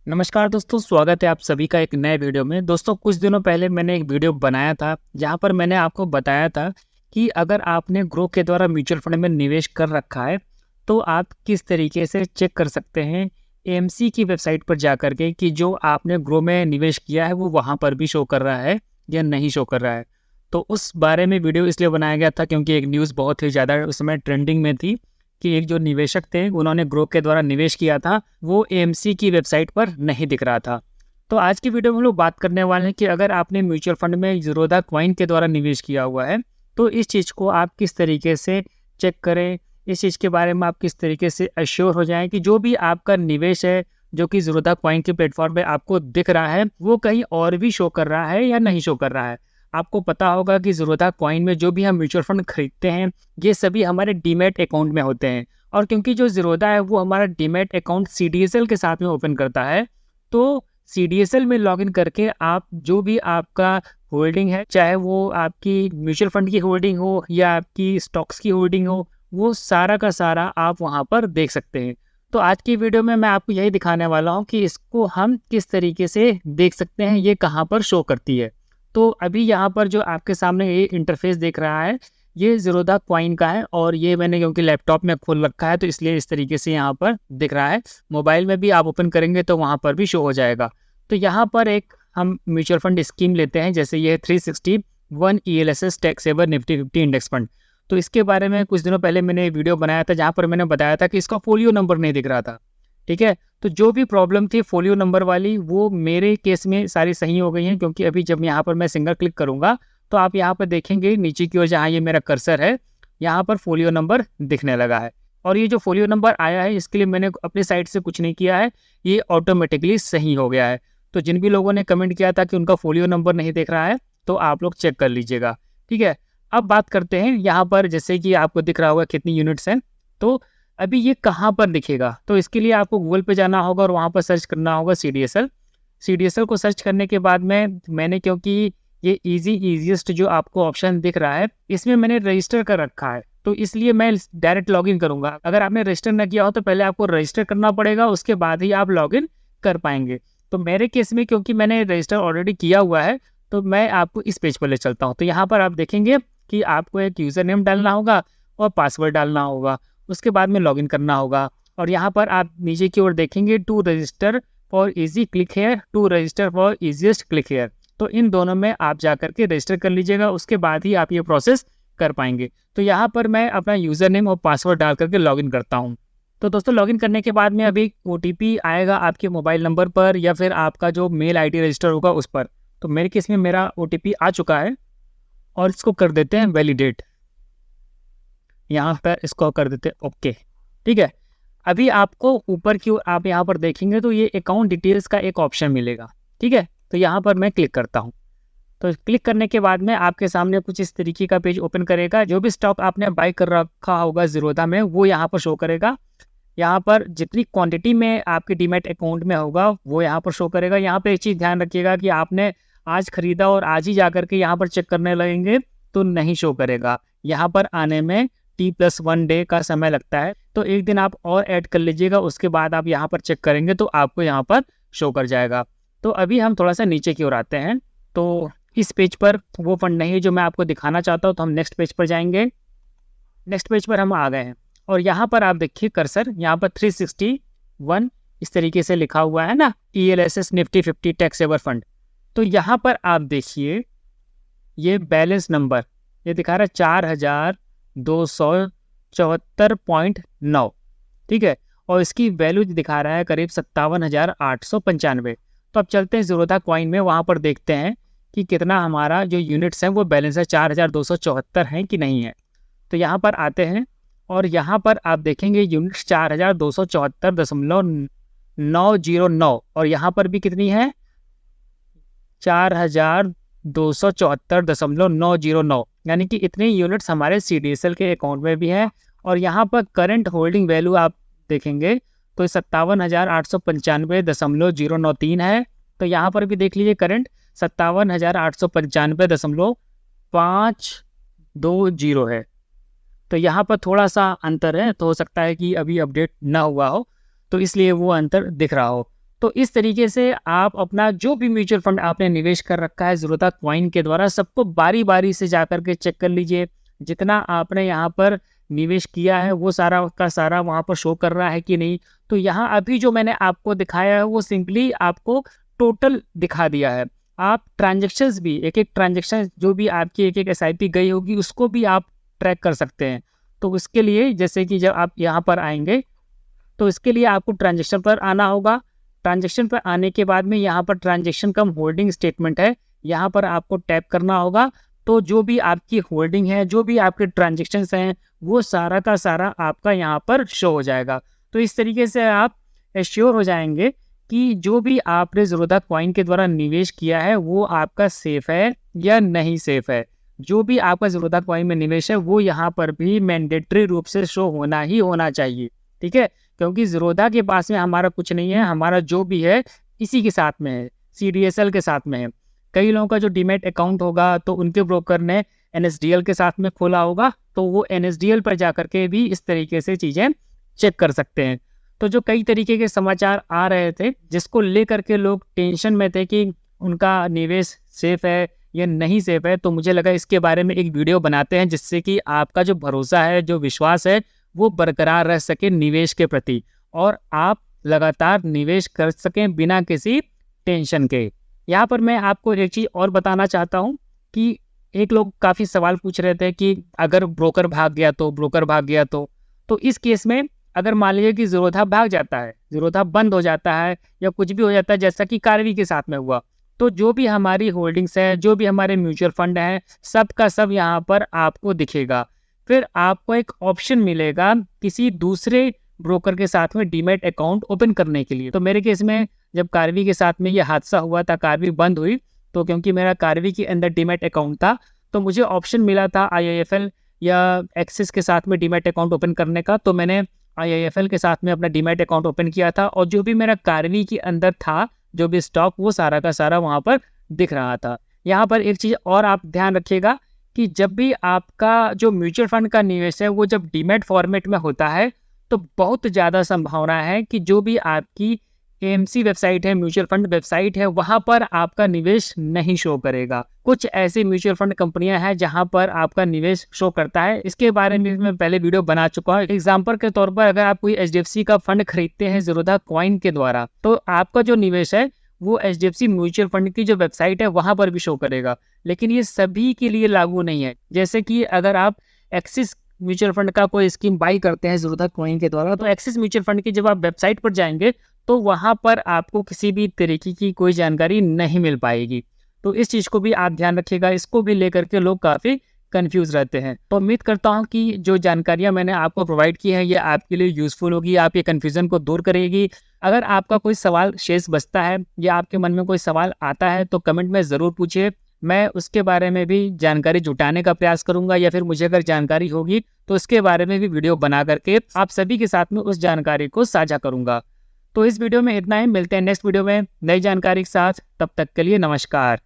नमस्कार दोस्तों, स्वागत है आप सभी का एक नए वीडियो में। दोस्तों, कुछ दिनों पहले मैंने एक वीडियो बनाया था जहां पर मैंने आपको बताया था कि अगर आपने ग्रो के द्वारा म्यूचुअल फंड में निवेश कर रखा है तो आप किस तरीके से चेक कर सकते हैं एएमसी की वेबसाइट पर जा कर के कि जो आपने ग्रो में निवेश किया है वो वहां पर भी शो कर रहा है या नहीं शो कर रहा है। तो उस बारे में वीडियो इसलिए बनाया गया था क्योंकि एक न्यूज़ बहुत ही ज़्यादा उस समय ट्रेंडिंग में थी कि एक जो निवेशक थे उन्होंने ग्रो के द्वारा निवेश किया था, वो एएमसी की वेबसाइट पर नहीं दिख रहा था। तो आज की वीडियो में हम लोग बात करने वाले हैं कि अगर आपने म्यूचुअल फंड में ज़ीरोधा कॉइन के द्वारा निवेश किया हुआ है तो इस चीज़ को आप किस तरीके से चेक करें, इस चीज़ के बारे में आप किस तरीके से एश्योर हो जाएं कि जो भी आपका निवेश है जो कि ज़ीरोधा कॉइन के प्लेटफॉर्म पे आपको दिख रहा है वो कहीं और भी शो कर रहा है या नहीं शो कर रहा है। आपको पता होगा कि ज़ीरोधा कॉइन में जो भी हम म्यूचुअल फंड खरीदते हैं ये सभी हमारे डीमैट अकाउंट में होते हैं, और क्योंकि जो ज़ीरोधा है वो हमारा डीमैट अकाउंट सीडीएसएल के साथ में ओपन करता है, तो सीडीएसएल में लॉगिन करके आप जो भी आपका होल्डिंग है, चाहे वो आपकी म्यूचुअल फंड की होल्डिंग हो या आपकी स्टॉक्स की होल्डिंग हो, वो सारा का सारा आप वहाँ पर देख सकते हैं। तो आज की वीडियो में मैं आपको यही दिखाने वाला हूँ कि इसको हम किस तरीके से देख सकते हैं, ये कहाँ पर शो करती है। तो अभी यहाँ पर जो आपके सामने ये इंटरफेस दिख रहा है ये ज़ीरोधा कॉइन का है, और ये मैंने क्योंकि लैपटॉप में खोल रखा है तो इसलिए इस तरीके से यहाँ पर दिख रहा है। मोबाइल में भी आप ओपन करेंगे तो वहाँ पर भी शो हो जाएगा। तो यहाँ पर एक हम म्यूचुअल फंड स्कीम लेते हैं, जैसे ये 361 ELSS tax saver Nifty 50 index fund. तो इसके बारे में कुछ दिनों पहले मैंने वीडियो बनाया था जहाँ पर मैंने बताया था कि इसका फोलियो नंबर नहीं दिख रहा था। ठीक है, तो जो भी प्रॉब्लम थी फोलियो नंबर वाली वो मेरे केस में सारी सही हो गई हैं, क्योंकि अभी जब यहाँ पर मैं सिंगल क्लिक करूँगा तो आप यहाँ पर देखेंगे नीचे की ओर जहाँ ये मेरा कर्सर है यहाँ पर फोलियो नंबर दिखने लगा है। और ये जो फोलियो नंबर आया है इसके लिए मैंने अपनी साइड से कुछ नहीं किया है, ये ऑटोमेटिकली सही हो गया है। तो जिन भी लोगों ने कमेंट किया था कि उनका फोलियो नंबर नहीं दिख रहा है तो आप लोग चेक कर लीजिएगा। ठीक है, अब बात करते हैं यहाँ पर, जैसे कि आपको दिख रहा होगा कितनी यूनिट्स हैं। तो अभी ये कहाँ पर दिखेगा, तो इसके लिए आपको गूगल पे जाना होगा और वहाँ पर सर्च करना होगा सीडीएसएल को सर्च करने के बाद में मैंने, क्योंकि ये ईजीएस्ट जो आपको ऑप्शन दिख रहा है इसमें मैंने रजिस्टर कर रखा है तो इसलिए मैं डायरेक्ट लॉगिन करूंगा। अगर आपने रजिस्टर ना किया हो तो पहले आपको रजिस्टर करना पड़ेगा, उसके बाद ही आप लॉगिन कर पाएंगे। तो मेरे केस में क्योंकि मैंने रजिस्टर ऑलरेडी किया हुआ है तो मैं आपको इस पेज पर ले चलता हूँ। तो यहाँ पर आप देखेंगे कि आपको एक यूज़र नेम डालना होगा और पासवर्ड डालना होगा, उसके बाद में लॉगिन करना होगा। और यहाँ पर आप नीचे की ओर देखेंगे to register for easy click here, to register for easiest click here. तो इन दोनों में आप जा करके रजिस्टर कर लीजिएगा, उसके बाद ही आप ये प्रोसेस कर पाएंगे। तो यहाँ पर मैं अपना यूज़र नेम और पासवर्ड डाल करके लॉगिन करता हूँ। तो दोस्तों, लॉगिन करने के बाद में अभी OTP आएगा आपके मोबाइल नंबर पर या फिर आपका जो मेल ID रजिस्टर होगा उस पर। तो मेरे केस में मेरा OTP आ चुका है और इसको कर देते हैं वैलिडेट। यहाँ पर इसको कर देते हैं ओके। ठीक है, अभी आपको ऊपर की आप यहाँ पर देखेंगे तो ये अकाउंट डिटेल्स का एक ऑप्शन मिलेगा। ठीक है, तो यहाँ पर मैं क्लिक करता हूँ। तो क्लिक करने के बाद में आपके सामने कुछ इस तरीके का पेज ओपन करेगा। जो भी स्टॉक आपने बाई कर रखा होगा ज़ीरोधा में वो यहाँ पर शो करेगा। यहाँ पर जितनी क्वांटिटी में आपके डीमैट अकाउंट में होगा वो यहाँ पर शो करेगा। यहाँ पर एक चीज़ ध्यान रखिएगा कि आपने आज खरीदा और आज ही जा करके यहाँ पर चेक करने लगेंगे तो नहीं शो करेगा। यहाँ पर आने में T+1 डे का समय लगता है, तो एक दिन आप और ऐड कर लीजिएगा, उसके बाद आप यहाँ पर चेक करेंगे तो आपको यहाँ पर शो कर जाएगा। तो अभी हम थोड़ा सा नीचे की ओर आते हैं। तो इस पेज पर वो फंड नहीं है जो मैं आपको दिखाना चाहता हूँ, तो हम नेक्स्ट पेज पर जाएंगे। नेक्स्ट पेज पर हम आ गए हैं और यहाँ पर आप देखिए कर्सर, यहाँ पर 361 इस तरीके से लिखा हुआ है ना, ELSS Nifty 50 tax saver fund. तो यहाँ पर आप देखिए ये बैलेंस नंबर ये दिखा रहा है 4274.9। ठीक है, और इसकी वैल्यू दिखा रहा है करीब 57,895। तो अब चलते हैं ज़ीरोधा कॉइन में, वहाँ पर देखते हैं कि कितना हमारा जो यूनिट्स हैं वो बैलेंस है 4,274 हैं कि नहीं है। तो यहाँ पर आते हैं और यहाँ पर आप देखेंगे यूनिट्स 4,274.909 और यहाँ पर भी कितनी है 4,274.909, यानी कि इतने यूनिट्स हमारे CDSL के अकाउंट में भी हैं। और यहाँ पर करंट होल्डिंग वैल्यू आप देखेंगे तो 57,895.093 है। तो यहाँ पर भी देख लीजिए करंट 57,895.520 है। तो यहाँ पर थोड़ा सा अंतर है, तो हो सकता है कि अभी अपडेट ना हुआ हो तो इसलिए वो अंतर दिख रहा हो। तो इस तरीके से आप अपना जो भी म्यूचुअल फंड आपने निवेश कर रखा है ज़ीरोधा कॉइन के द्वारा, सबको बारी-बारी से जाकर के चेक कर लीजिए। जितना आपने यहाँ पर निवेश किया है वो सारा का सारा वहाँ पर शो कर रहा है कि नहीं। तो यहाँ अभी जो मैंने आपको दिखाया है वो सिंपली आपको टोटल दिखा दिया है। आप ट्रांज़ैक्शंस भी एक-एक ट्रांज़ैक्शन जो भी आपकी एक-एक एसआईपी गई होगी उसको भी आप ट्रैक कर सकते हैं। तो उसके लिए जैसे कि जब आप यहाँ पर आएँगे तो इसके लिए आपको ट्रांज़ैक्शन पर आना होगा। ट्रांज़ैक्शन पर आने के बाद में यहाँ पर ट्रांज़ैक्शन कम होल्डिंग स्टेटमेंट है, यहाँ पर आपको टैप करना होगा। तो जो भी आपकी होल्डिंग है, जो भी आपके ट्रांज़ैक्शंस हैं, वो सारा का सारा आपका यहाँ पर शो हो जाएगा। तो इस तरीके से आप एश्योर हो जाएँगे कि जो भी आपने ज़ीरोधा कॉइन के द्वारा निवेश किया है, वो आपका सेफ़ है या नहीं सेफ़ है। जो भी आपका ज़ीरोधा कॉइन में निवेश है, वो यहाँ पर भी मैंडेटरी रूप से शो होना ही होना चाहिए, ठीक है? क्योंकि ज़ीरोधा के पास में हमारा कुछ नहीं है, हमारा जो भी है इसी के साथ में है, सीडीएसएल के साथ में है। कई लोगों का जो डीमैट अकाउंट होगा तो उनके ब्रोकर ने एनएसडीएल के साथ में खोला होगा, तो वो एनएसडीएल पर जाकर के भी इस तरीके से चीज़ें चेक कर सकते हैं। तो जो कई तरीके के समाचार आ रहे थे जिसको लेकर के लोग टेंशन में थे कि उनका निवेश सेफ़ है या नहीं सेफ़ है, तो मुझे लगा इसके बारे में एक वीडियो बनाते हैं जिससे कि आपका जो भरोसा है, जो विश्वास है, वो बरकरार रह सके निवेश के प्रति और आप लगातार निवेश कर सकें बिना किसी टेंशन के। यहाँ पर मैं आपको एक चीज़ और बताना चाहता हूँ कि एक लोग काफ़ी सवाल पूछ रहे थे कि अगर ब्रोकर भाग गया तो, ब्रोकर भाग गया तो इस केस में अगर मान लीजिए कि ज़ीरोधा भाग जाता है, ज़ीरोधा बंद हो जाता है या कुछ भी हो जाता है जैसा कि कार्वी के साथ में हुआ, तो जो भी हमारी होल्डिंग्स है, जो भी हमारे म्यूचुअल फंड हैं, सब का सब यहाँ पर आपको दिखेगा। फिर आपको एक ऑप्शन मिलेगा किसी दूसरे ब्रोकर के साथ में डीमैट अकाउंट ओपन करने के लिए। तो मेरे केस में जब कार्वी के साथ में ये हादसा हुआ था, कार्वी बंद हुई, तो क्योंकि मेरा कार्वी के अंदर डीमैट अकाउंट था, तो मुझे ऑप्शन मिला था आईआईएफएल या एक्सिस के साथ में डीमैट अकाउंट ओपन करने का। तो मैंने आईआईएफएल के साथ में अपना डीमैट अकाउंट ओपन किया था और जो भी मेरा कार्वी के अंदर था, जो भी स्टॉक, वो सारा का सारा वहाँ पर दिख रहा था। यहाँ पर एक चीज़ और आप ध्यान रखिएगा कि जब भी आपका जो म्यूचुअल फंड का निवेश है वो जब डीमैट फॉर्मेट में होता है तो बहुत ज़्यादा संभावना है कि जो भी आपकी एएमसी वेबसाइट है, म्यूचुअल फंड वेबसाइट है, वहाँ पर आपका निवेश नहीं शो करेगा। कुछ ऐसी म्यूचुअल फंड कंपनियां हैं जहाँ पर आपका निवेश शो करता है। इसके बारे में मैं पहले वीडियो बना चुका हूँ। एग्जाम्पल के तौर पर अगर आप कोई एचडीएफसी का फंड खरीदते हैं ज़ीरोधा कॉइन के द्वारा, तो आपका जो निवेश है वो एचडीएफसी म्यूचुअल फंड की जो वेबसाइट है वहाँ पर भी शो करेगा। लेकिन ये सभी के लिए लागू नहीं है। जैसे कि अगर आप एक्सिस म्यूचुअल फंड का कोई स्कीम बाई करते हैं ज़ीरोधा कॉइन के द्वारा, तो एक्सिस म्यूचुअल फंड की जब आप वेबसाइट पर जाएंगे तो वहाँ पर आपको किसी भी तरीके की कोई जानकारी नहीं मिल पाएगी। तो इस चीज़ को भी आप ध्यान रखिएगा। इसको भी लेकर के लोग काफ़ी कंफ्यूज रहते हैं। तो उम्मीद करता हूँ कि जो जानकारियाँ मैंने आपको प्रोवाइड की है ये आपके लिए यूज़फुल होगी, आपके कन्फ्यूज़न को दूर करेगी। अगर आपका कोई सवाल शेष बचता है या आपके मन में कोई सवाल आता है तो कमेंट में ज़रूर पूछिए। मैं उसके बारे में भी जानकारी जुटाने का प्रयास करूंगा या फिर मुझे अगर जानकारी होगी तो उसके बारे में भी वीडियो बना करके आप सभी के साथ में उस जानकारी को साझा करूंगा। तो इस वीडियो में इतना ही, मिलते हैं नेक्स्ट वीडियो में नई जानकारी के साथ। तब तक के लिए नमस्कार।